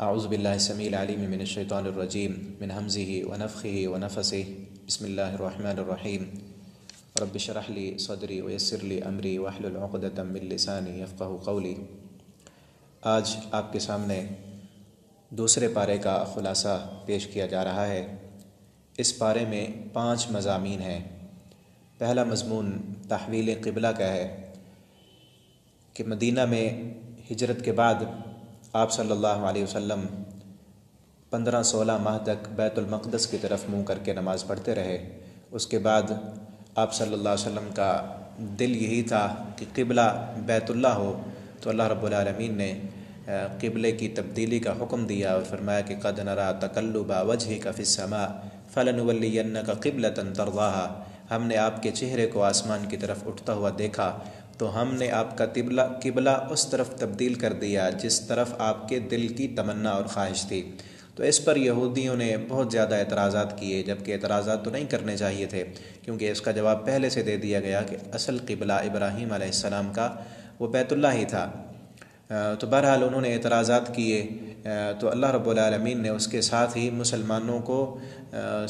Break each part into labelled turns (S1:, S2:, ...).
S1: اعوذ باللہ السمیع العلیم من الشیطان الرجیم من ہمزہ ونفخہ ونفثہ بسم اللہ الرحمن الرحیم رب اشرح لی صدری ویسر لی امری واحلل عقدۃ من لسانی یفقہوا قولی۔ آج آپ کے سامنے دوسرے پارے کا خلاصہ پیش کیا جا رہا ہے۔ اس پارے میں 5 مضامین ہیں۔ پہلا مضمون تحویل قبلہ کا ہے کہ مدینہ میں ہجرت کے بعد آپ صلی اللہ علیہ وسلم 15-16 ماہ تک بیت المقدس کی طرف منہ کر کے نماز پڑھتے رہے۔ اس کے بعد آپ صلی اللہ علیہ وسلم کا دل یہی تھا کہ قبلہ بیت اللہ ہو، تو اللہ رب العالمین نے قبلے کی تبدیلی کا حکم دیا اور فرمایا کہ قد نرى تقلب وجهك في السماء فلنولينك قبلة ترضاها۔ ہم نے آپ کے چہرے کو آسمان کی طرف اٹھتا ہوا دیکھا تو ہم نے آپ کا قبلہ اس طرف تبدیل کر دیا جس طرف آپ کے دل کی تمنا اور خواہش تھی۔ تو اس پر یہودیوں نے بہت زیادہ اعتراضات کیے، جبکہ اعتراضات تو نہیں کرنے چاہیے تھے، کیونکہ اس کا جواب پہلے سے دے دیا گیا کہ اصل قبلہ ابراہیم علیہ السلام کا وہ بیت اللہ ہی تھا۔ تو بہرحال انہوں نے اعتراضات کیے، تو اللہ رب العالمین نے اس کے ساتھ ہی مسلمانوں کو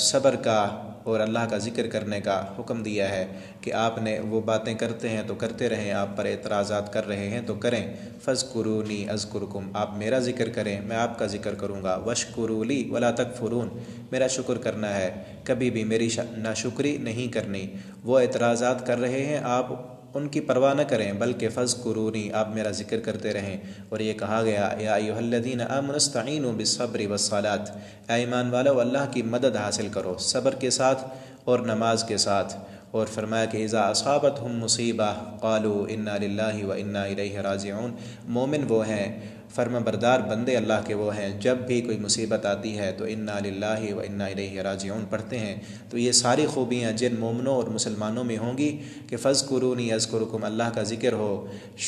S1: صبر کا اور اللہ کا ذکر کرنے کا حکم دیا ہے کہ آپ نے وہ باتیں کرتے ہیں تو کرتے رہیں، آپ پر اعتراضات کر رہے ہیں تو کریں۔ فاذکرونی اذکرکم، آپ میرا ذکر کریں میں آپ کا ذکر کروں گا۔ واشکروا لی ولا تکفرون، میرا شکر کرنا ہے، کبھی بھی میری ناشکری نہیں کرنی۔ وہ اعتراضات کر رہے ہیں، آپ ان کی پرواہ نہ کریں، بلکہ فاذکرونی، آپ میرا ذکر کرتے رہیں۔ اور یہ کہا گیا یا ایھا الذین آمنوا استعینوا بالصبر والصلاۃ، اے ایمان والو اللہ کی مدد حاصل کرو صبر کے ساتھ اور نماز کے ساتھ۔ اور فرمایا کہ اذا اصابتہم مصیبہ قالوا انا للہ وانا الیہ راجعون، مومن وہ ہیں، فرما بردار بندے اللہ کے وہ ہیں، جب بھی کوئی مصیبت آتی ہے تو انا للہ وانا الیہ راجعون پڑھتے ہیں۔ تو یہ ساری خوبیاں جن مومنوں اور مسلمانوں میں ہوں گی کہ فاذکرونی اذکرکم، اللہ کا ذکر ہو،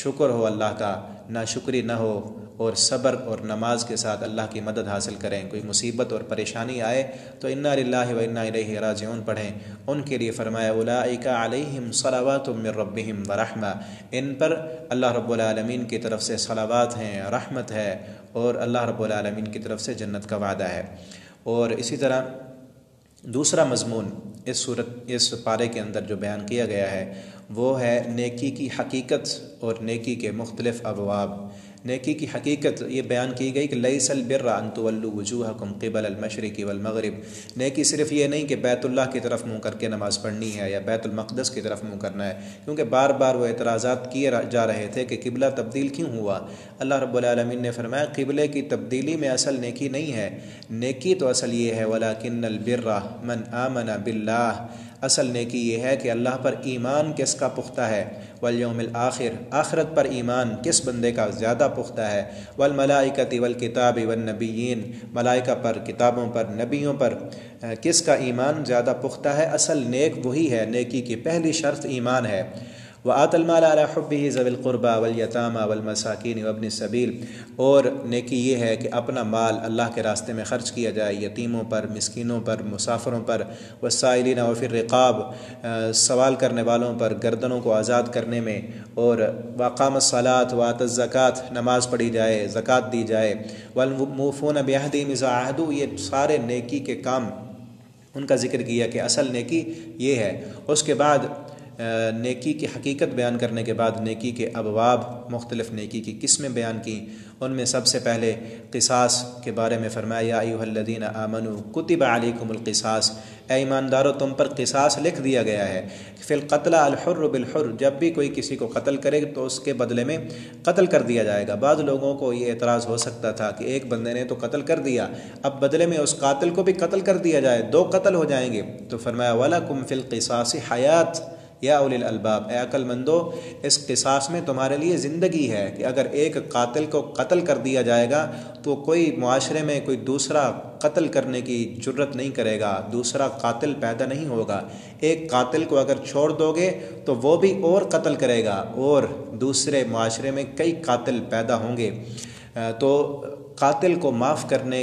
S1: شکر ہو اللہ کا، ناشکری نہ ہو، اور صبر اور نماز کے ساتھ اللہ کی مدد حاصل کریں۔ کوئی مصیبت اور پریشانی آئے تو انا للہ وانا الیہ راجعون پڑھیں۔ ان کے لیے فرمایا اولئک علیہم صلوات من ربہم ورحمہ، ان پر اللہ رب العالمین کی طرف سے صلوات ہیں، رحمت ہے، اور اللہ رب العالمین کی طرف سے جنت کا وعدہ ہے۔ اور اسی طرح دوسرا مضمون اس پارے کے اندر جو بیان کیا گیا ہے وہ ہے نیکی کی حقیقت اور نیکی کے مختلف ابواب۔ نیکی کی حقیقت یہ بیان کی گئی کہ لیس البر ان تولوا وجوہکم قبل المشرق والمغرب، نیکی صرف یہ نہیں کہ بیت اللہ کی طرف منہ کر کے نماز پڑھنی ہے یا بیت المقدس کی طرف منہ کرنا ہے، کیونکہ بار بار وہ اعتراضات کیے جا رہے تھے کہ قبلہ تبدیل کیوں ہوا۔ اللہ رب العالمین نے فرمایا قبلے کی تبدیلی میں اصل نیکی نہیں ہے، نیکی تو اصل یہ ہے ولیکن البر من آمن باللہ، اصل نیکی یہ ہے کہ اللہ پر ایمان کس کا پختہ ہے، والیوم الآخر، آخرت پر ایمان کس بندے کا زیادہ پختہ ہے، والملائکۃ والکتاب والنبیین، ملائکہ پر، کتابوں پر، نبیوں پر کس کا ایمان زیادہ پختہ ہے۔ اصل نیک وہی ہے، نیکی کی پہلی شرط ایمان ہے۔ وآتى المال على حبه ذوي القربى واليتامى والمساکین وابن السبیل، اور نیکی یہ ہے کہ اپنا مال اللہ کے راستے میں خرچ کیا جائے، یتیموں پر، مسکینوں پر، مسافروں پر، والسائلین وفی الرقاب، سوال کرنے والوں پر، گردنوں کو آزاد کرنے میں، اور واقام الصلاۃ وآتى الزکوٰۃ، نماز پڑھی جائے، زکوٰۃ دی جائے، والموفون بعہدہم اذا عاہدوا، یہ سارے نیکی کے کام ان کا ذکر کیا کہ اصل نیکی یہ ہے۔ اس کے بعد نیکی کی حقیقت بیان کرنے کے بعد نیکی کے ابواب، مختلف نیکی کی قسمیں بیان کی۔ ان میں سب سے پہلے قصاص کے بارے میں فرمایا یا ایھا الذین آمنوا کتب علیکم القصاص، اے ایماندارو تم پر قصاص لکھ دیا گیا ہے۔ فی القتلى الحر بالحر، جب بھی کوئی کسی کو قتل کرے تو اس کے بدلے میں قتل کر دیا جائے گا۔ بعض لوگوں کو یہ اعتراض ہو سکتا تھا کہ ایک بندے نے تو قتل کر دیا، اب بدلے میں اس قاتل کو بھی قتل کر دیا جائے، 2 قتل ہو جائیں گے۔ تو فرمایا وَلَكُمْ فِي الْقِصَاصِ حَيَاةٌ یا اولی الالباب، اے عقل مندو اس قصاص میں تمہارے لیے زندگی ہے کہ اگر ایک قاتل کو قتل کر دیا جائے گا تو کوئی معاشرے میں کوئی دوسرا قتل کرنے کی جرت نہیں کرے گا، دوسرا قاتل پیدا نہیں ہوگا۔ ایک قاتل کو اگر چھوڑ دو گے تو وہ بھی اور قتل کرے گا اور دوسرے معاشرے میں کئی قاتل پیدا ہوں گے۔ تو قاتل کو معاف کرنے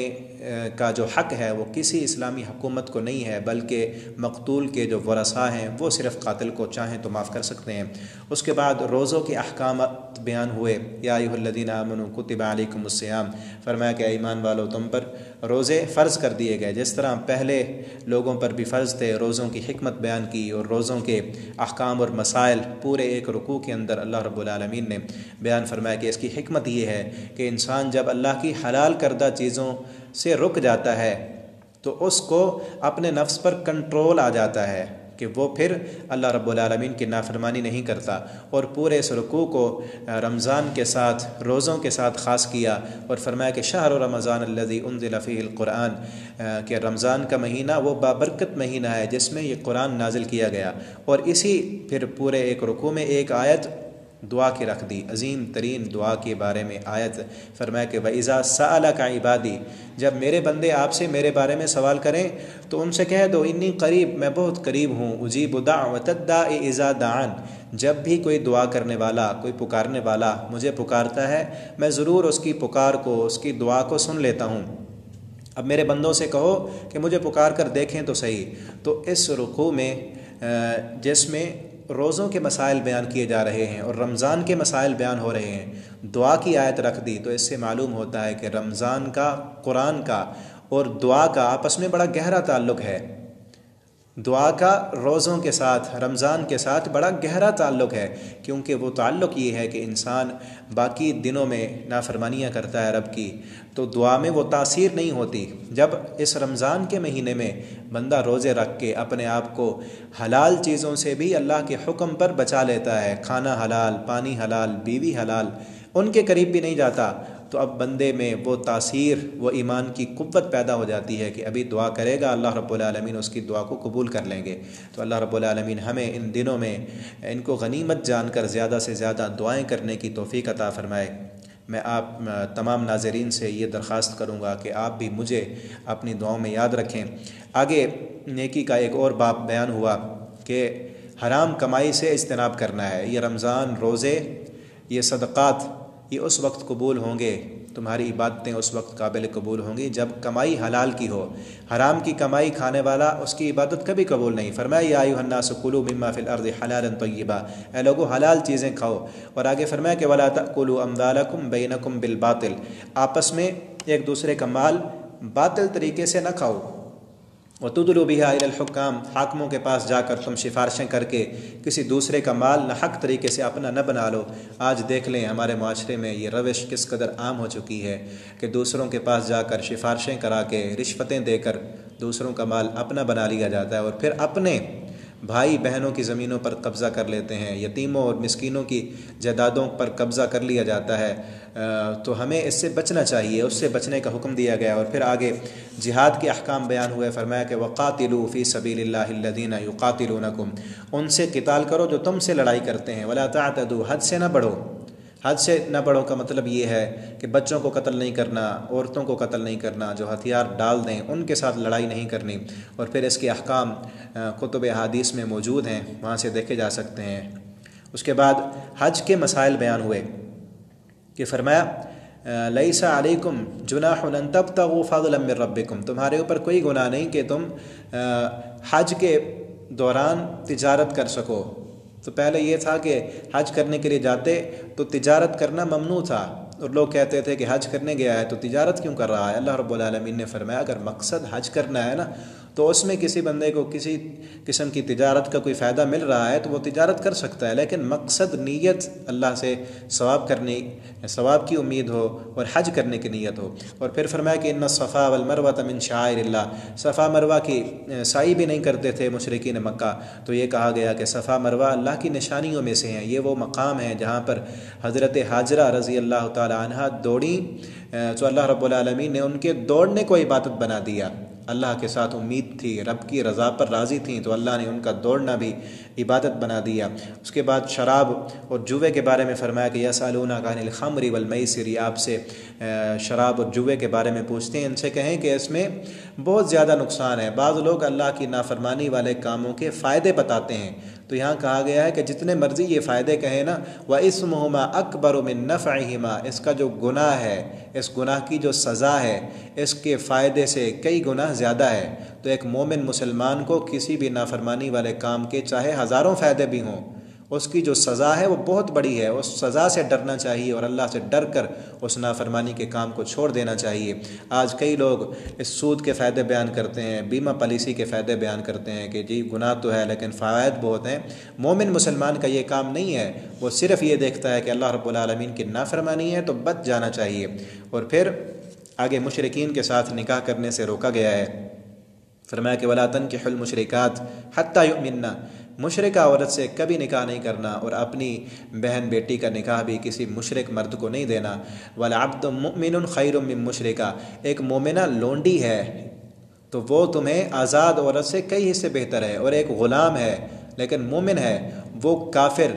S1: کا جو حق ہے وہ کسی اسلامی حکومت کو نہیں ہے، بلکہ مقتول کے جو ورثاء ہیں وہ صرف قاتل کو چاہیں تو معاف کر سکتے ہیں۔ اس کے بعد روزوں کے احکامات بیان ہوئے، یا ایھا الذین آمنوا کتب علیکم الصیام، فرمایا کہ ایمان والو تم پر روزے فرض کر دیے گئے، جس طرح پہلے لوگوں پر بھی فرض تھے۔ روزوں کی حکمت بیان کی اور روزوں کے احکام اور مسائل پورے ایک رکوع کے اندر اللہ رب العالمین نے بیان فرمایا کہ اس کی حکمت یہ ہے کہ انسان جب اللہ کی حلال کردہ چیزوں سے رک جاتا ہے تو اس کو اپنے نفس پر کنٹرول آ جاتا ہے کہ وہ پھر اللہ رب العالمین کی نافرمانی نہیں کرتا۔ اور پورے اس رکوع کو رمضان کے ساتھ، روزوں کے ساتھ خاص کیا اور فرمایا کہ شہر رمضان الذی انزل فیہ القرآن، کہ رمضان کا مہینہ وہ بابرکت مہینہ ہے جس میں یہ قرآن نازل کیا گیا۔ اور اسی پھر پورے ایک رکوع میں ایک آیت دعا کی رکھ دی، عظیم ترین دعا کے بارے میں آیت، فرمایا کہ وَإِذَا سَأَلَكَ عِبَادِي، جب میرے بندے آپ سے میرے بارے میں سوال کریں تو ان سے کہہ دو انی قریب، میں بہت قریب ہوں، اجیب دعوۃ الداع اذا دعان، جب بھی کوئی دعا کرنے والا، کوئی پکارنے والا مجھے پکارتا ہے میں ضرور اس کی پکار کو، اس کی دعا کو سن لیتا ہوں۔ اب میرے بندوں سے کہو کہ مجھے پکار کر دیکھیں تو صحیح۔ تو اس رکوع میں جس میں روزوں کے مسائل بیان کیے جا رہے ہیں اور رمضان کے مسائل بیان ہو رہے ہیں، دعا کی آیت رکھ دی، تو اس سے معلوم ہوتا ہے کہ رمضان کا، قرآن کا اور دعا کا آپس میں بڑا گہرا تعلق ہے۔ دعا کا روزوں کے ساتھ، رمضان کے ساتھ بڑا گہرا تعلق ہے، کیونکہ وہ تعلق یہ ہے کہ انسان باقی دنوں میں نافرمانیاں کرتا ہے رب کی، تو دعا میں وہ تاثیر نہیں ہوتی۔ جب اس رمضان کے مہینے میں بندہ روزے رکھ کے اپنے آپ کو حلال چیزوں سے بھی اللہ کے حکم پر بچا لیتا ہے، کھانا حلال، پانی حلال، بیوی حلال، ان کے قریب بھی نہیں جاتا، تو اب بندے میں وہ تاثیر، وہ ایمان کی قوت پیدا ہو جاتی ہے کہ ابھی دعا کرے گا، اللہ رب العالمین اس کی دعا کو قبول کر لیں گے۔ تو اللہ رب العالمین ہمیں ان دنوں میں ان کو غنیمت جان کر زیادہ سے زیادہ دعائیں کرنے کی توفیق عطا فرمائے۔ میں آپ تمام ناظرین سے یہ درخواست کروں گا کہ آپ بھی مجھے اپنی دعاؤں میں یاد رکھیں۔ آگے نیکی کا ایک اور باب بیان ہوا کہ حرام کمائی سے اجتناب کرنا ہے۔ یہ رمضان، روزے، یہ صدقات، یہ اس وقت قبول ہوں گے، تمہاری عبادتیں اس وقت قابل قبول ہوں گی جب کمائی حلال کی ہو۔ حرام کی کمائی کھانے والا، اس کی عبادت کبھی قبول نہیں۔ فرمایا یا ایھا الناس کلوا مما فی الارض حلالا طیبا، اے لوگو حلال چیزیں کھاؤ۔ اور آگے فرمایا کہ ولا تأکلوا اموالکم بینکم بالباطل، آپس میں ایک دوسرے کا مال باطل طریقے سے نہ کھاؤ۔ وَتُدْلُوا بِهَا إِلَى الْحُكَّامِ، حاکموں کے پاس جا کر تم سفارشیں کر کے کسی دوسرے کا مال نہ حق طریقے سے اپنا نہ بنا لو۔ آج دیکھ لیں ہمارے معاشرے میں یہ روش کس قدر عام ہو چکی ہے کہ دوسروں کے پاس جا کر سفارشیں کرا کے، رشوتیں دے کر دوسروں کا مال اپنا بنا لیا جاتا ہے، اور پھر اپنے بھائی بہنوں کی زمینوں پر قبضہ کر لیتے ہیں، یتیموں اور مسکینوں کی جائیدادوں پر قبضہ کر لیا جاتا ہے۔ تو ہمیں اس سے بچنا چاہیے، اس سے بچنے کا حکم دیا گیا۔ اور پھر آگے جہاد کے احکام بیان ہوئے، فرمایا کہ وَقَاتِلُوا فِي سَبِيلِ اللَّهِ الَّذِينَ يُقَاتِلُونَكُمْ، ان سے قتال کرو جو تم سے لڑائی کرتے ہیں۔ وَلَا تَعْتَدُوا، حد سے نہ بڑھو۔ حد سے نہ بڑھو کا مطلب یہ ہے کہ بچوں کو قتل نہیں کرنا، عورتوں کو قتل نہیں کرنا، جو ہتھیار ڈال دیں ان کے ساتھ لڑائی نہیں کرنی۔ اور پھر اس کے احکام کتب حدیث میں موجود ہیں، وہاں سے دیکھے جا سکتے ہیں۔ اس کے بعد حج کے مسائل بیان ہوئے کہ فرمایا لیس علیکم جناح ان تبتغوا فضلا من ربکم، تمہارے اوپر کوئی گناہ نہیں کہ تم حج کے دوران تجارت کر سکو۔ تو پہلے یہ تھا کہ حج کرنے کے لیے جاتے تو تجارت کرنا ممنوع تھا، اور لوگ کہتے تھے کہ حج کرنے گیا ہے تو تجارت کیوں کر رہا ہے؟ اللہ رب العالمین نے فرمایا اگر مقصد حج کرنا ہے نا، تو اس میں کسی بندے کو کسی قسم کی تجارت کا کوئی فائدہ مل رہا ہے تو وہ تجارت کر سکتا ہے، لیکن مقصد نیت اللہ سے ثواب کی امید ہو اور حج کرنے کی نیت ہو۔ اور پھر فرمایا کہ ان الصفا والمروہ من شعائر اللہ، صفا مروہ کی سعی بھی نہیں کرتے تھے مشرکین مکہ، تو یہ کہا گیا کہ صفا مروہ اللہ کی نشانیوں میں سے ہیں، یہ وہ مقام ہے جہاں پر حضرت ہاجرہ رضی اللہ تعالی عنہا دوڑیں، تو اللہ رب العالمین نے ان کے دوڑنے کو عبادت بنا دیا۔ اللہ کے ساتھ امید تھی، رب کی رضا پر راضی تھیں، تو اللہ نے ان کا دوڑنا بھی عبادت بنا دیا۔ اس کے بعد شراب اور جوے کے بارے میں فرمایا کہ یسألونک عن الخمر والمیسر، آپ سے شراب اور جوے کے بارے میں پوچھتے ہیں، ان سے کہیں کہ اس میں بہت زیادہ نقصان ہے۔ بعض لوگ اللہ کی نافرمانی والے کاموں کے فائدے بتاتے ہیں، تو تو یہاں کہا گیا ہے کہ جتنے مرضی یہ فائدے کہیں نا وَإِثْمُهُمَا أَكْبَرُ مِن نَفْعِهِمَا، اس کا جو گناہ ہے، اس گناہ کی جو سزا ہے، اس کے فائدے سے کئی گناہ زیادہ ہے۔ تو ایک مومن مسلمان کو کسی بھی نافرمانی والے کام کے چاہے ہزاروں فائدے بھی ہوں، اس کی جو سزا ہے وہ بہت بڑی ہے، اس سزا سے ڈرنا چاہیے اور اللہ سے ڈر کر اس نافرمانی کے کام کو چھوڑ دینا چاہیے۔ آج کئی لوگ اس سود کے فائدے بیان کرتے ہیں، بیمہ پالیسی کے فائدے بیان کرتے ہیں کہ جی گناہ تو ہے لیکن فوائد بہت ہیں۔ مومن مسلمان کا یہ کام نہیں ہے، وہ صرف یہ دیکھتا ہے کہ اللہ رب العالمین کی نافرمانی ہے تو بچ جانا چاہیے۔ اور پھر آگے مشرکین کے ساتھ نکاح کرنے سے روکا گیا ہے، فرمایا کہ وَلَا تَنْكِحُوا الْمُشْرِكَاتِ حَتَّى يُؤْمِنَّ، مشرکہ عورت سے کبھی نکاح نہیں کرنا، اور اپنی بہن بیٹی کا نکاح بھی کسی مشرک مرد کو نہیں دینا۔ وَلَعَبْدٌ مُؤْمِنٌ خَيْرٌ مِّن مُشْرِكَةٍ، ایک مومنہ لونڈی ہے تو وہ تمہیں آزاد عورت سے کئی حصے بہتر ہے، اور ایک غلام ہے لیکن مومن ہے، وہ کافر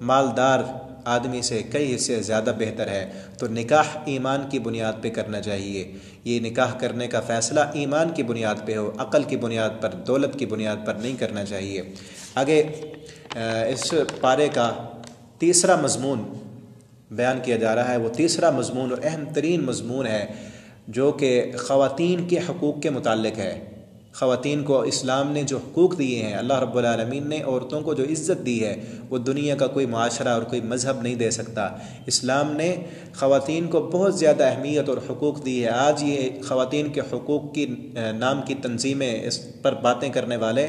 S1: مالدار آدمی سے کئی حصے زیادہ بہتر ہے۔ تو نکاح ایمان کی بنیاد پہ کرنا چاہیے، یہ نکاح کرنے کا فیصلہ ایمان کی بنیاد پہ ہو، عقل کی بنیاد پر، دولت کی بنیاد پر نہیں کرنا چاہیے۔ آگے اس پارے کا تیسرا مضمون بیان کیا جا رہا ہے، وہ تیسرا مضمون اور اہم ترین مضمون ہے جو کہ خواتین کے حقوق کے متعلق ہے۔ خواتین کو اسلام نے جو حقوق دیے ہیں، اللہ رب العالمین نے عورتوں کو جو عزت دی ہے، وہ دنیا کا کوئی معاشرہ اور کوئی مذہب نہیں دے سکتا۔ اسلام نے خواتین کو بہت زیادہ اہمیت اور حقوق دی ہے۔ آج یہ خواتین کے حقوق کی نام کی تنظیمیں، اس پر باتیں کرنے والے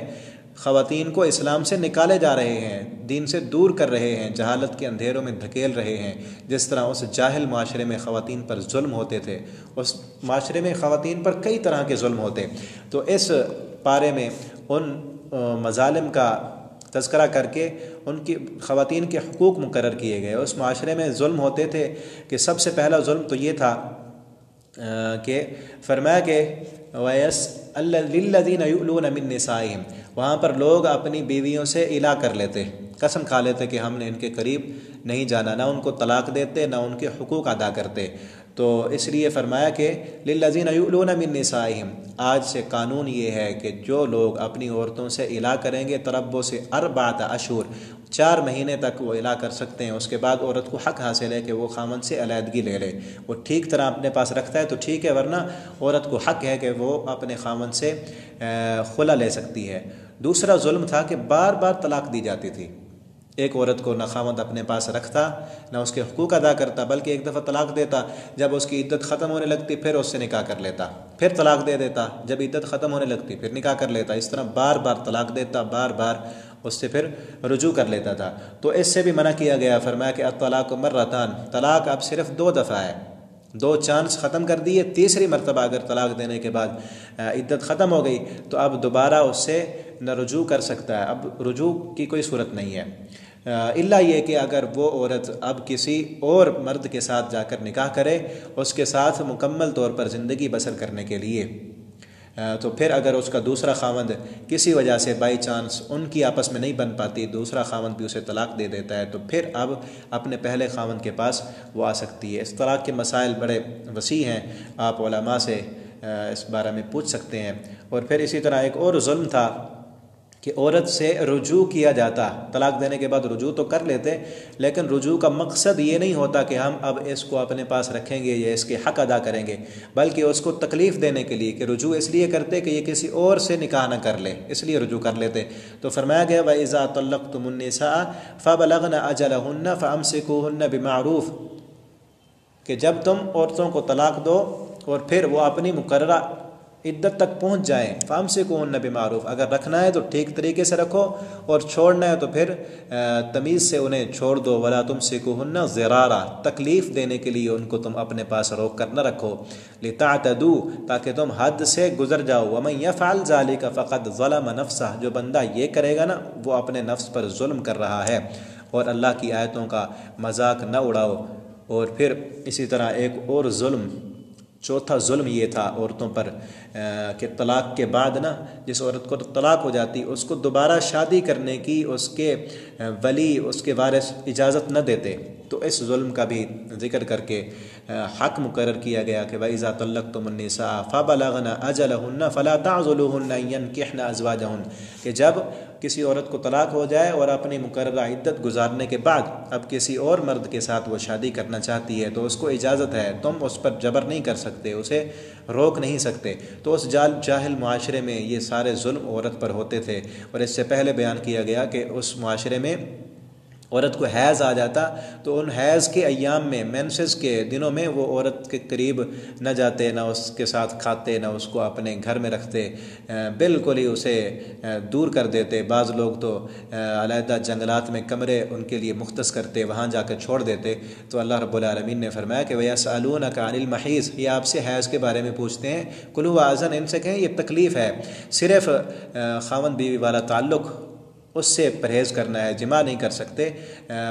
S1: خواتین کو اسلام سے نکالے جا رہے ہیں، دین سے دور کر رہے ہیں، جہالت کے اندھیروں میں دھکیل رہے ہیں۔ جس طرح اس جاہل معاشرے میں خواتین پر ظلم ہوتے تھے، اس معاشرے میں خواتین پر کئی طرح کے ظلم ہوتے۔ تو اس پارے میں ان مظالم کا تذکرہ کر کے ان کی خواتین کے حقوق مقرر کیے گئے۔ اس معاشرے میں ظلم ہوتے تھے کہ سب سے پہلا ظلم تو یہ تھا کہ فرمایا کہ لِلَّذِينَ يُؤْلُونَ مِن نِّسَائِهِمْ، وہاں پر لوگ اپنی بیویوں سے الا کر لیتے، قسم کھا لیتے کہ ہم نے ان کے قریب نہیں جانا، نہ ان کو طلاق دیتے نہ ان کے حقوق ادا کرتے۔ تو اس لیے فرمایا کہ لِلَّذِينَ يُؤْلُونَ مِن نِّسَائِهِمْ، آج سے قانون یہ ہے کہ جو لوگ اپنی عورتوں سے الا کریں گے تربص 4 اشہر، 4 مہینے تک وہ الا کر سکتے ہیں۔ اس کے بعد عورت کو حق حاصل ہے کہ وہ خامن سے علیحدگی لے لے، وہ ٹھیک طرح اپنے پاس رکھتا ہے تو ٹھیک ہے، ورنہ عورت کو حق ہے کہ وہ اپنے خامن سے خلا لے سکتی ہے۔ دوسرا ظلم تھا کہ بار بار طلاق دی جاتی تھی۔ ایک عورت کو نہ خامد اپنے پاس رکھتا نہ اس کے حقوق ادا کرتا، بلکہ ایک دفعہ طلاق دیتا، جب اس کی عدت ختم ہونے لگتی پھر اس سے نکاح کر لیتا، پھر طلاق دے دیتا، جب عدت ختم ہونے لگتی پھر نکاح کر لیتا، اس طرح بار بار طلاق دیتا، بار بار اس سے پھر رجوع کر لیتا تھا۔ تو اس سے بھی منع کیا گیا، فرمایا کہ الطلاق مرتان، طلاق اب صرف 2 دفعہ ہے، 2 چانس ختم کر دیے، تیسری مرتبہ اگر طلاق دینے کے بعد عدت ختم ہو گئی تو اب دوبارہ اس سے نہ رجوع کر سکتا ہے، اب رجوع کی کوئی صورت نہیں ہے، الا یہ کہ اگر وہ عورت اب کسی اور مرد کے ساتھ جا کر نکاح کرے، اس کے ساتھ مکمل طور پر زندگی بسر کرنے کے لیے، تو پھر اگر اس کا دوسرا خاوند کسی وجہ سے بائی چانس ان کی آپس میں نہیں بن پاتی، دوسرا خاوند بھی اسے طلاق دے دیتا ہے، تو پھر اب اپنے پہلے خاوند کے پاس وہ آ سکتی ہے۔ اس طلاق کے مسائل بڑے وسیع ہیں، آپ علماء سے اس بارے میں پوچھ سکتے ہیں۔ اور پھر اسی طرح ایک اور ظلم تھا کہ عورت سے رجوع کیا جاتا، طلاق دینے کے بعد رجوع تو کر لیتے، لیکن رجوع کا مقصد یہ نہیں ہوتا کہ ہم اب اس کو اپنے پاس رکھیں گے یا اس کے حق ادا کریں گے، بلکہ اس کو تکلیف دینے کے لیے، کہ رجوع اس لیے کرتے کہ یہ کسی اور سے نکاح نہ کر لے، اس لیے رجوع کر لیتے۔ تو فرمایا گیا وَإِذَا طَلَّقْتُمُ النِّسَاءَ فَبَلَغْنَ أَجَلَهُنَّ فَأَمْسِكُوهُنَّ بِمَعْرُوفٍ، کہ جب تم عورتوں کو طلاق دو اور پھر وہ اپنی مقررہ عدت تک پہنچ جائیں، فَأَمْسِكُوهُنَّ بِمَعْرُوفٍ، اگر رکھنا ہے تو ٹھیک طریقے سے رکھو اور چھوڑنا ہے تو پھر تمیز سے انہیں چھوڑ دو، وَلَا تُمْسِكُوهُنَّ ضِرَارًا، تکلیف دینے کے لیے ان کو تم اپنے پاس روک کر نہ رکھو، لِتَعْتَدُوا، تاکہ تم حد سے گزر جاؤ، وَمَن يَفْعَلْ ذَلِكَ فَقَدْ ظَلَمَ نَفْسَهُ، جو بندہ یہ کرے گا نا وہ اپنے نفس پر ظلم کر رہا ہے۔ اور اللہ کی آیتوں کا مذاق نہ اڑاؤ۔ اور پھر اسی طرح ایک اور ظلم، چوتھا ظلم یہ تھا عورتوں پر کہ طلاق کے بعد نا جس عورت کو طلاق ہو جاتی اس کو دوبارہ شادی کرنے کی اس کے ولی، اس کے وارث اجازت نہ دیتے، تو اس ظلم کا بھی ذکر کر کے حق مقرر کیا گیا کہ وَإِذَا طَلَّقْتُمُ النِّسَاءَ فَبَلَغْنَ أَجَلَهُنَّ فَلَا تَعْضُلُوهُنَّ أَن يَنكِحْنَ أَزْوَاجَهُنَّ، کہ جب کسی عورت کو طلاق ہو جائے اور اپنی مقررہ عدت گزارنے کے بعد اب کسی اور مرد کے ساتھ وہ شادی کرنا چاہتی ہے تو اس کو اجازت ہے، تم اس پر جبر نہیں کر سکتے، اسے روک نہیں سکتے۔ تو اس جاہل معاشرے میں یہ سارے ظلم عورت پر ہوتے تھے، اور اس سے پہلے بیان کیا گیا کہ اس معاشرے میں عورت کو حیض آ جاتا تو ان حیض کے ایام میں، مینسز کے دنوں میں، وہ عورت کے قریب نہ جاتے، نہ اس کے ساتھ کھاتے، نہ اس کو اپنے گھر میں رکھتے، بالکل ہی اسے دور کر دیتے۔ بعض لوگ تو علیحدہ جنگلات میں کمرے ان کے لیے مختص کرتے، وہاں جا کر چھوڑ دیتے۔ تو اللہ رب العالمین نے فرمایا کہ وَيَسْأَلُونَكَ عَنِ الْمَحِيضِ، یہ آپ سے حیض کے بارے میں پوچھتے ہیں، قُلْ هُوَ أَذًى، ان سے کہیں یہ تکلیف ہے، صرف خاوند بیوی والا تعلق اس سے پرہیز کرنا ہے، جماع نہیں کر سکتے،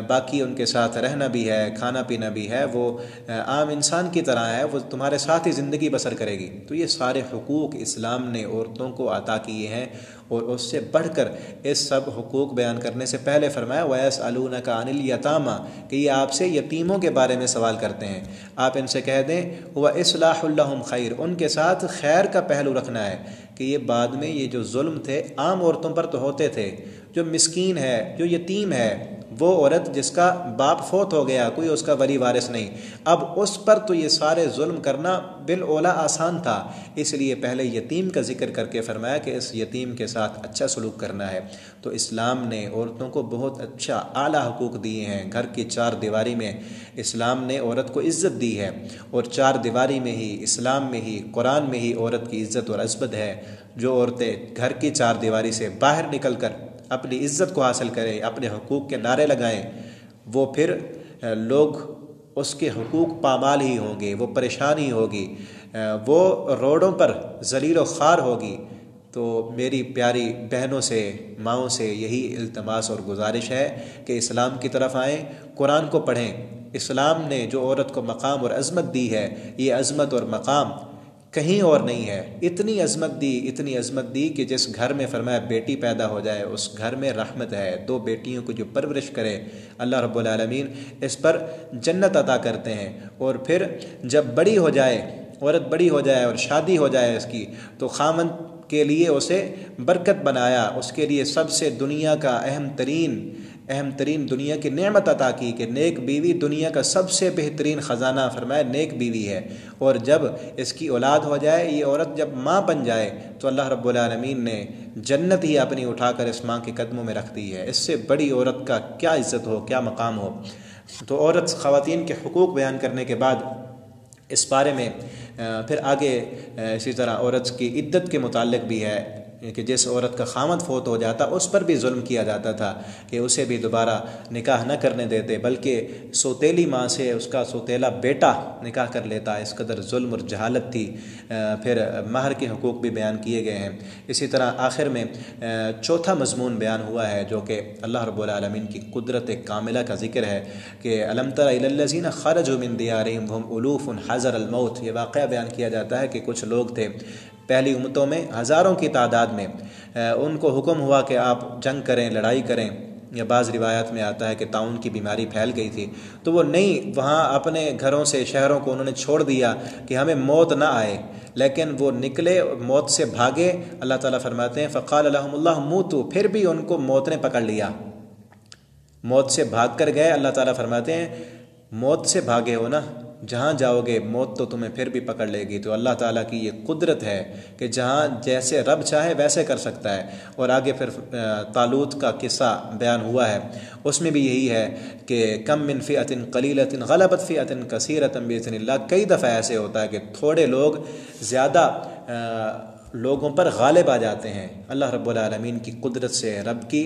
S1: باقی ان کے ساتھ رہنا بھی ہے، کھانا پینا بھی ہے، وہ عام انسان کی طرح ہے، وہ تمہارے ساتھ ہی زندگی بسر کرے گی۔ تو یہ سارے حقوق اسلام نے عورتوں کو عطا کیے ہیں، اور اس سے بڑھ کر اس سب حقوق بیان کرنے سے پہلے فرمایا وَيَسْأَلُونَكَ عَنِ الْيَتَامَى، کہ یہ آپ سے یتیموں کے بارے میں سوال کرتے ہیں، آپ ان سے کہہ دیں وَإِصْلَاحُ لَهُمْ خَيْرٌ، ان کے ساتھ خیر کا پہلو رکھنا ہے، کہ یہ بعد میں یہ جو ظلم تھے عام عورتوں پر تو ہوتے تھے، جو مسکین ہے، جو یتیم ہے، وہ عورت جس کا باپ فوت ہو گیا، کوئی اس کا ولی وارث نہیں، اب اس پر تو یہ سارے ظلم کرنا بالاولیٰ آسان تھا، اس لیے پہلے یتیم کا ذکر کر کے فرمایا کہ اس یتیم کے ساتھ اچھا سلوک کرنا ہے۔ تو اسلام نے عورتوں کو بہت اچھا اعلیٰ حقوق دیے ہیں۔ گھر کی چار دیواری میں اسلام نے عورت کو عزت دی ہے، اور چار دیواری میں ہی، اسلام میں ہی، قرآن میں ہی عورت کی عزت اور عظمت ہے۔ جو عورتیں گھر کی چار دیواری سے باہر نکل کر اپنی عزت کو حاصل کریں، اپنے حقوق کے نعرے لگائیں، وہ پھر لوگ اس کے حقوق پامال ہی ہوں گے، وہ پریشان ہی ہوگی، وہ روڈوں پر ذلیل و خوار ہوگی۔ تو میری پیاری بہنوں سے، ماؤں سے یہی التماس اور گزارش ہے کہ اسلام کی طرف آئیں، قرآن کو پڑھیں۔ اسلام نے جو عورت کو مقام اور عظمت دی ہے، یہ عظمت اور مقام کہیں اور نہیں ہے۔ اتنی عظمت دی، اتنی عظمت دی کہ جس گھر میں فرمایا بیٹی پیدا ہو جائے اس گھر میں رحمت ہے۔ دو بیٹیوں کو جو پرورش کرے اللہ رب العالمین اس پر جنت عطا کرتے ہیں۔ اور پھر جب بڑی ہو جائے، عورت بڑی ہو جائے اور شادی ہو جائے اس کی، تو خاوند کے لیے اسے برکت بنایا، اس کے لیے سب سے دنیا کا اہم ترین دنیا کی نعمت عطا کی کہ نیک بیوی دنیا کا سب سے بہترین خزانہ فرمایا نیک بیوی ہے۔ اور جب اس کی اولاد ہو جائے، یہ عورت جب ماں بن جائے، تو اللہ رب العالمین نے جنت ہی اپنی اٹھا کر اس ماں کے قدموں میں رکھ دی ہے۔ اس سے بڑی عورت کا کیا عزت ہو، کیا مقام ہو۔ تو عورت خواتین کے حقوق بیان کرنے کے بعد اس بارے میں پھر آگے اسی طرح عورت کی عدت کے متعلق بھی ہے کہ جس عورت کا خاوند فوت ہو جاتا اس پر بھی ظلم کیا جاتا تھا کہ اسے بھی دوبارہ نکاح نہ کرنے دیتے، بلکہ سوتیلی ماں سے اس کا سوتیلا بیٹا نکاح کر لیتا۔ اس قدر ظلم اور جہالت تھی۔ پھر مہر کے حقوق بھی بیان کیے گئے ہیں۔ اسی طرح آخر میں چوتھا مضمون بیان ہوا ہے جو کہ اللہ رب العالمین کی قدرت کاملہ کا ذکر ہے کہ الم تر الی الذین خرجوا من دیارہم وہم الوف حذر الموت۔ یہ واقعہ بیان کیا جاتا ہے کہ کچھ لوگ تھے پہلی امتوں میں ہزاروں کی تعداد میں، ان کو حکم ہوا کہ آپ جنگ کریں، لڑائی کریں، یا بعض روایات میں آتا ہے کہ طاعون کی بیماری پھیل گئی تھی، تو وہ نہیں، وہاں اپنے گھروں سے، شہروں کو انہوں نے چھوڑ دیا کہ ہمیں موت نہ آئے، لیکن وہ نکلے، موت سے بھاگے۔ اللہ تعالیٰ فرماتے ہیں فقال لهم اللہ موتوا، پھر بھی ان کو موت نے پکڑ لیا، موت سے بھاگ کر گئے۔ اللہ تعالیٰ فرماتے ہیں موت سے بھاگے ہو نا، جہاں جاؤ گے موت تو تمہیں پھر بھی پکڑ لے گی۔ تو اللہ تعالیٰ کی یہ قدرت ہے کہ جہاں جیسے رب چاہے ویسے کر سکتا ہے۔ اور آگے پھر طالوت کا قصہ بیان ہوا ہے، اس میں بھی یہی ہے کہ کم من فئۃ قلیلۃ غلبت فئۃ کثیرۃ باذن اللہ۔ کئی دفعہ ایسے ہوتا ہے کہ تھوڑے لوگ زیادہ لوگوں پر غالب آ جاتے ہیں اللہ رب العالمین کی قدرت سے، رب کی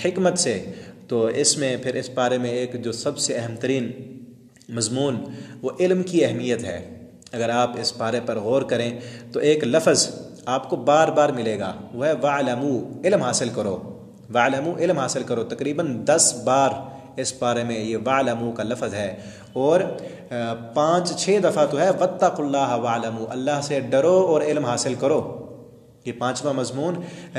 S1: حکمت سے۔ تو اس میں پھر اس بارے میں ایک جو سب سے اہم ترین مضمون وہ علم کی اہمیت ہے۔ اگر آپ اس بارے پر غور کریں تو ایک لفظ آپ کو بار بار ملے گا، وہ ہے وَعْلَمُوا، علم حاصل کرو، وَعْلَمُوا، علم حاصل کرو۔ تقریباً 10 بار اس بارے میں یہ وَعْلَمُوا کا لفظ ہے، اور 5-6 دفعہ تو ہے وَاتَّقُوا اللَّهَ وَعْلَمُوا، اللہ سے ڈرو اور علم حاصل کرو۔ یہ 5واں مضمون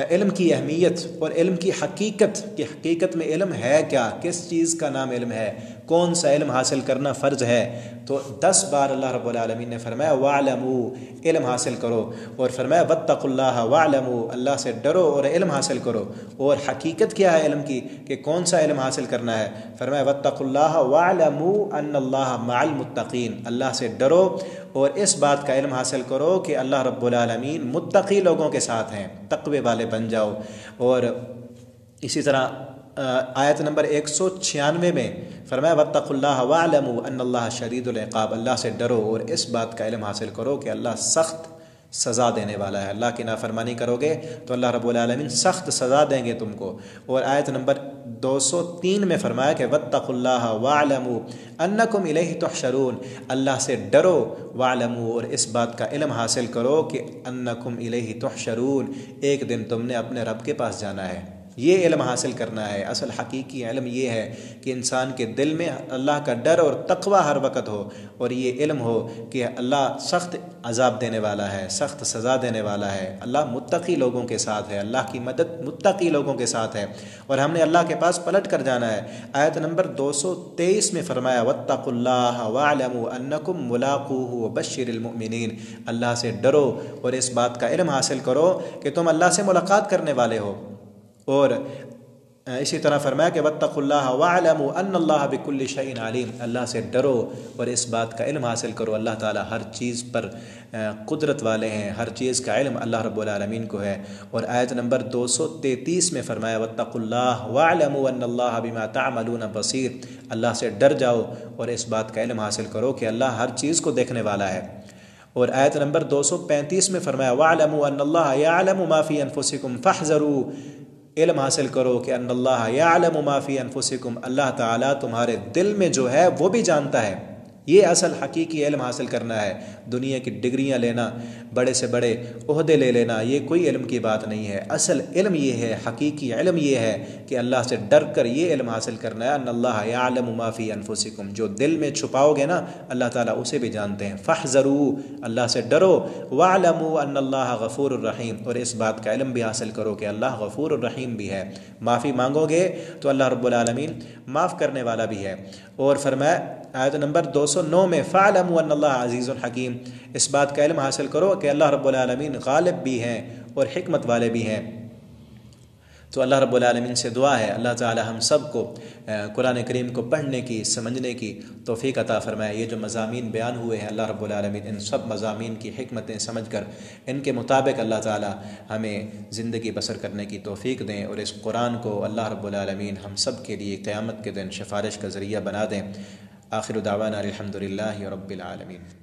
S1: علم کی اہمیت اور علم کی حقیقت، کہ حقیقت میں علم ہے کیا، کس چیز کا نام علم ہے، کون سا علم حاصل کرنا فرض ہے، تو 10 بار اللہ رب العالمین نے فرمایا وَاعْلَمُوا، علم حاصل کرو، اور فرمایا وَاتَّقُوا اللَّهَ وَاعْلَمُوا، اللہ سے ڈرو اور علم حاصل کرو۔ اور حقیقت کیا ہے علم کی کہ کون سا علم حاصل کرنا ہے؟ فرمایا وَاتَّقُوا اللَّهَ وَاعْلَمُوا أَنَّ اللَّهَ مَعَ الْمُتَّقِينَ، اللہ سے ڈرو اور اس بات کا علم حاصل کرو کہ اللہ رب العالمین متقی لوگوں کے ساتھ ہیں، تقوی والے بن جاؤ۔ اور اسی طرح آیت نمبر 196 میں فرمایا وَاتَّقُوا اللَّهَ وَاعْلَمُوا أَنَّ اللَّهَ شَدِيدُ الْعِقَابِ، اللہ سے ڈرو اور اس بات کا علم حاصل کرو کہ اللہ سخت سزا دینے والا ہے، اللہ کی نافرمانی کرو گے تو اللہ رب العالمین سخت سزا دیں گے تم کو۔ اور آیت نمبر 203 میں فرمایا کہ وَاتَّقُوا اللَّهَ وَاعْلَمُوا أَنَّكُمْ إِلَيْهِ تُحْشَرُونَ، اللہ سے ڈرو، وَاعْلَمُوا اور اس بات کا علم حاصل کرو کہ أَنَّكُمْ إِلَيْهِ تُحْشَرُونَ، ایک دن تم نے اپنے رب کے پاس جانا ہے۔ یہ علم حاصل کرنا ہے۔ اصل حقیقی علم یہ ہے کہ انسان کے دل میں اللہ کا ڈر اور تقوی ہر وقت ہو، اور یہ علم ہو کہ اللہ سخت عذاب دینے والا ہے، سخت سزا دینے والا ہے، اللہ متقی لوگوں کے ساتھ ہے، اللہ کی مدد متقی لوگوں کے ساتھ ہے، اور ہم نے اللہ کے پاس پلٹ کر جانا ہے۔ آیت نمبر 223 میں فرمایا وَاتَّقُوا اللَّهَ وَاعْلَمُوا أَنَّكُمْ مُلَاقُوهُ وَبَشِّرِ الْمُؤْمِنِينَ، اللہ سے ڈرو اور اس بات کا علم حاصل کرو کہ تم اللہ سے ملاقات کرنے والے ہو۔ اور اسی طرح فرمایا کہ وَاتَّقُوا اللَّهَ وَاعْلَمُوا أَنَّ اللَّهَ بِكُلِّ شَيْءٍ عَلِيمٌ، اللہ سے ڈرو اور اس بات کا علم حاصل کرو، اللہ تعالیٰ ہر چیز پر قدرت والے ہیں، ہر چیز کا علم اللہ رب العالمین کو ہے۔ اور آیت نمبر 233 میں فرمایا وَاتَّقُوا اللَّهَ وَاعْلَمُوا أَنَّ اللَّهَ بِمَا تَعْمَلُونَ بَصِيرٌ، اللہ سے ڈر جاؤ اور اس بات کا علم حاصل کرو کہ اللہ ہر چیز کو دیکھنے والا ہے۔ اور آیت نمبر 235 میں فرمایا وَاعْلَمُوا أَنَّ اللَّهَ يَعْلَمُ مَا فِي أَنفُسِكُمْ فَاحْذَرُوا، علم حاصل کرو کہ ان اللہ یعلم ما فی انفسکم، اللہ تعالیٰ تمہارے دل میں جو ہے وہ بھی جانتا ہے۔ یہ اصل حقیقی علم حاصل کرنا ہے۔ دنیا کی ڈگریاں لینا، بڑے سے بڑے عہدے لے لینا، یہ کوئی علم کی بات نہیں ہے۔ اصل علم یہ ہے، حقیقی علم یہ ہے کہ اللہ سے ڈر کر یہ علم حاصل کرنا ہے۔ ان اللہ یعلم ما فی انفسکم، جو دل میں چھپاؤ گے نا اللہ تعالیٰ اسے بھی جانتے ہیں۔ فاحذروا، اللہ سے ڈرو، واعلموا ان اللہ غفور الرحیم، اور اس بات کا علم بھی حاصل کرو کہ اللہ غفور الرحیم بھی ہے۔ معافی مانگو گے تو اللہ رب العالمین معاف کرنے والا بھی ہے۔ اور فرمایا آیت نمبر 209 میں فَاعْلَمُوا أَنَّ اللَّهَ عَزِيزٌ حَكِيمٌ، اس بات کا علم حاصل کرو کہ اللہ رب العالمین غالب بھی ہیں اور حکمت والے بھی ہیں۔ تو اللہ رب العالمین سے دعا ہے اللہ تعالی ہم سب کو قرآن کریم کو پڑھنے کی، سمجھنے کی توفیق عطا فرمائے۔ یہ جو مضامین بیان ہوئے ہیں اللہ رب العالمین ان سب مضامین کی حکمتیں سمجھ کر ان کے مطابق اللہ تعالی ہمیں زندگی بسر کرنے کی توفیق دیں، اور اس قرآن کو اللہ رب العالمین ہم سب کے لیے قیامت کے دن سفارش کا ذریعہ بنا دیں۔ آخر دعوانا الحمدللہ رب العالمین۔